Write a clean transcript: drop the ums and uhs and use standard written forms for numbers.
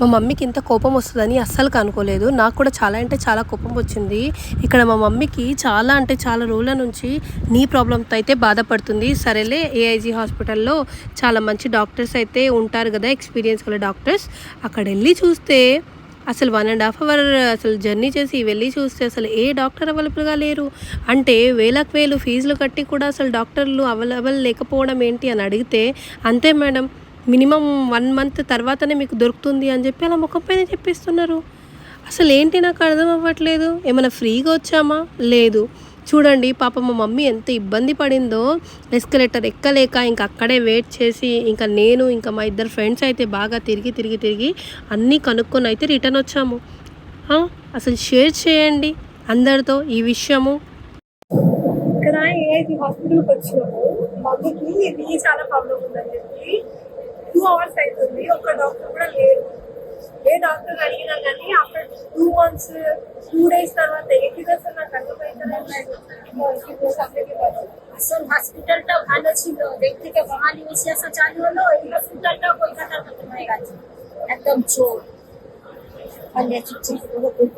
మా మమ్మీకి ఇంత కోపం వస్తుందని అస్సలు అనుకోలేదు. నాకు కూడా చాలా అంటే చాలా కోపం వచ్చింది. ఇక్కడ మా మమ్మీకి చాలా అంటే చాలా రోజుల నుంచి నీ ప్రాబ్లమ్‌తో అయితే బాధపడుతుంది. సరేలే ఏఐజీ హాస్పిటల్‌లో చాలా మంచి డాక్టర్స్ అయితే ఉంటారు కదా! ఎక్స్‌పీరియన్స్ గల డాక్టర్స్. అక్కడెళ్ళి చూస్తే అసలు 1 ½ అవర్ అసలు జర్నీ చేసి వెళ్ళి చూస్తే అసలు ఏ డాక్టర్ అవైలబుల్‌గా లేరు. అంటే వేలకు వేలు ఫీజులు కట్టి కూడా అసలు డాక్టర్లు అవైలబుల్ లేకపోవడం ఏంటి అని అడిగితే, అంతే మేడం మినిమమ్ 1 మంత్ తర్వాతనే మీకు దొరుకుతుంది అని చెప్పి అలా మొఖం పైన చెప్పేస్తున్నారు. అసలేంటి నాకు అర్థం అవ్వట్లేదు. ఏమైనా ఫ్రీగా వచ్చామా? లేదు. చూడండి పాపం మా మమ్మీ ఎంత ఇబ్బంది పడిందో ఎస్కలేటర్ ఎక్కలేక ఇంక అక్కడే వెయిట్ చేసి ఇంకా నేను ఇంకా మా ఇద్దరు ఫ్రెండ్స్ అయితే బాగా తిరిగి అన్నీ కనుక్కొని అయితే రిటర్న్ వచ్చాము. అసలు షేర్ చేయండి అందరితో ఈ విషయము. ఇక్కడ ఏఐజీ హాస్పిటల్కి వచ్చినాము. మమ్మీకి ఇది చాలా ప్రాబ్లం ఉందని చెప్పి 2 hours అవుతుంది. ఒక్క డాక్టర్ కూడా లేరు. ఏ డాక్టర్ అడిగినా కానీ ఆఫ్టర్ 2 months 2 days తర్వాత ఏకిదసలు నాకు అర్థమైతే असल हॉस्पिटलটা ভালো ছিল, দেখতে থেকে বহালি এসে আসা চালু হলো। এই হসপিটালটা কলকাতার মতো হয়ে গেছে, একদম চোর।